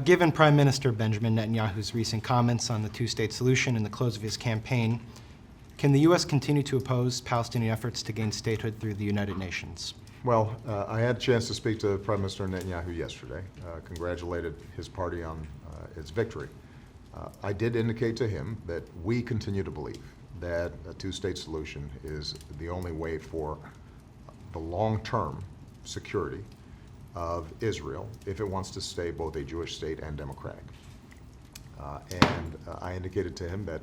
given Prime Minister Benjamin Netanyahu's recent comments on the two-state solution and the close of his campaign, can the U.S. continue to oppose Palestinian efforts to gain statehood through the United Nations? Well, I had a chance to speak to Prime Minister Netanyahu yesterday, congratulated his party on its victory. I did indicate to him that we continue to believe that a two-state solution is the only way for the long-term security of Israel if it wants to stay both a Jewish state and democratic. I indicated to him that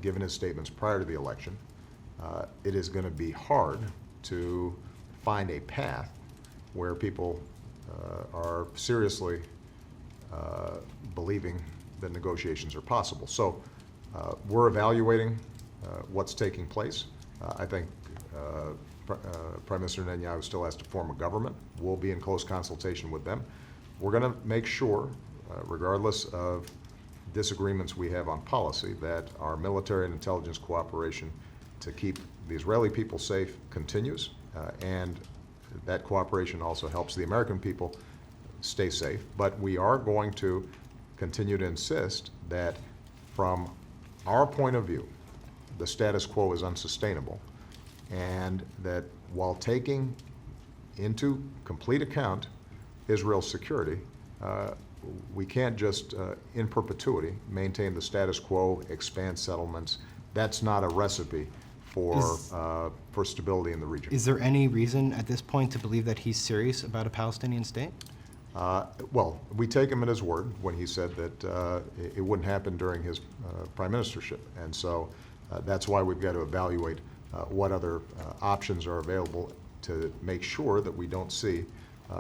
given his statements prior to the election, it is going to be hard to find a path where people are seriously believing that negotiations are possible. So we're evaluating what's taking place. I think Prime Minister Netanyahu still has to form a government. We'll be in close consultation with them. We're going to make sure, regardless of disagreements we have on policy, that our military and intelligence cooperation to keep the Israeli people safe continues, and that cooperation also helps the American people stay safe. But we are going to continue to insist that from our point of view, the status quo is unsustainable, and that while taking into complete account Israel's security, we can't just in perpetuity maintain the status quo, expand settlements. That's not a recipe for stability in the region. Is there any reason at this point to believe that he's serious about a Palestinian state? Well, we take him at his word when he said that it wouldn't happen during his prime ministership. And so that's why we've got to evaluate what other options are available to make sure that we don't see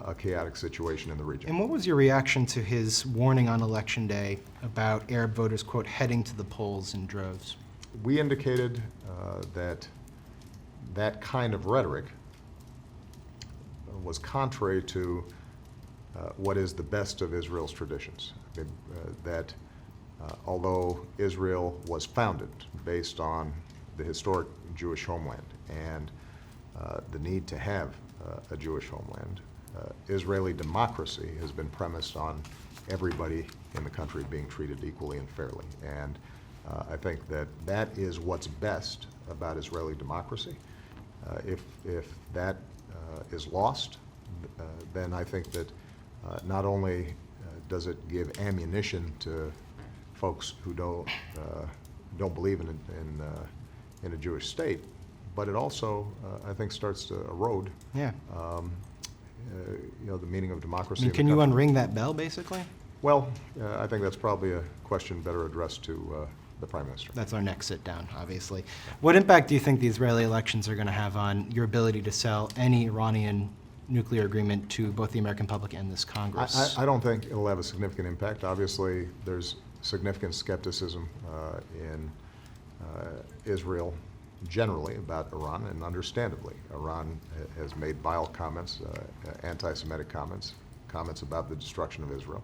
a chaotic situation in the region. And what was your reaction to his warning on Election Day about Arab voters, quote, heading to the polls in droves? We indicated that that kind of rhetoric was contrary to what is the best of Israel's traditions. That although Israel was founded based on the historic Jewish homeland and the need to have a Jewish homeland, Israeli democracy has been premised on everybody in the country being treated equally and fairly. And I think that that is what's best about Israeli democracy. If that is lost, then I think that not only does it give ammunition to folks who don't believe in a Jewish state, but it also, I think, starts to erode the meaning of democracy. Can you unring that bell, basically? Well, I think that's probably a question better addressed to the Prime Minister. That's our next sit-down, obviously. What impact do you think the Israeli elections are going to have on your ability to sell any Iranian nuclear agreement to both the American public and this Congress? I don't think it'll have a significant impact. Obviously, there's significant skepticism in Israel generally about Iran, and understandably. Iran has made vile comments, anti-Semitic comments about the destruction of Israel.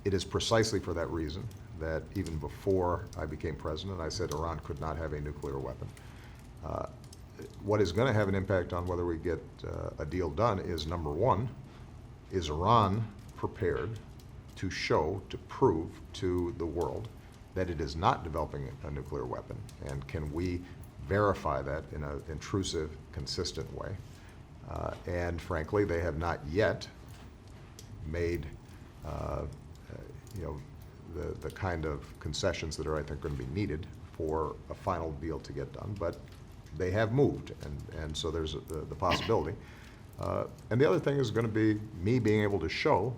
It is precisely for that reason that even before I became president, I said Iran could not have a nuclear weapon. What is going to have an impact on whether we get a deal done is, number one, is Iran prepared to prove to the world that it is not developing a nuclear weapon, and can we verify that in an intrusive, consistent way? And frankly, they have not yet made the kind of concessions that are, I think, going to be needed for a final deal to get done, but they have moved, and so there's the possibility. And the other thing is going to be me being able to show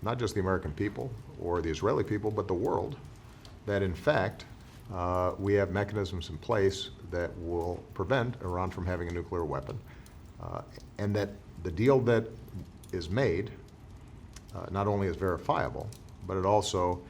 not just the American people or the Israeli people, but the world, that in fact we have mechanisms in place that will prevent Iran from having a nuclear weapon, and that the deal that is made not only is verifiable, but it also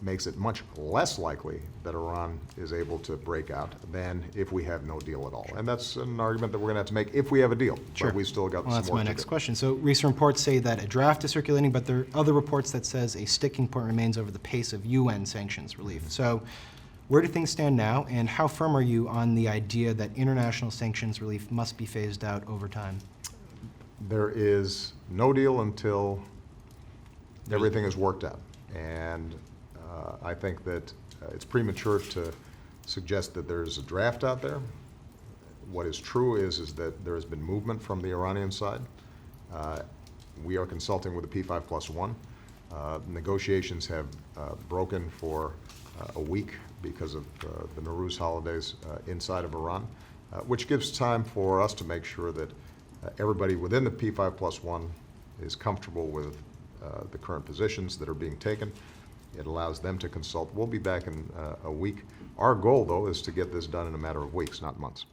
makes it much less likely that Iran is able to break out than if we have no deal at all. And that's an argument that we're going to have to make if we have a deal. Sure. But we still got some more to do. That's my next question. So recent reports say that a draft is circulating, but there are other reports that says a sticking point remains over the pace of UN sanctions relief. So where do things stand now, and how firm are you on the idea that international sanctions relief must be phased out over time? There is no deal until Everything is worked out. And I think that it's premature to suggest that there's a draft out there. What is true is that there has been movement from the Iranian side. We are consulting with the P5+1. Negotiations have broken for a week because of the Nowruz holidays inside of Iran, which gives time for us to make sure that everybody within the P5+1 is comfortable with the current positions that are being taken. It allows them to consult. We'll be back in a week. Our goal, though, is to get this done in a matter of weeks, not months.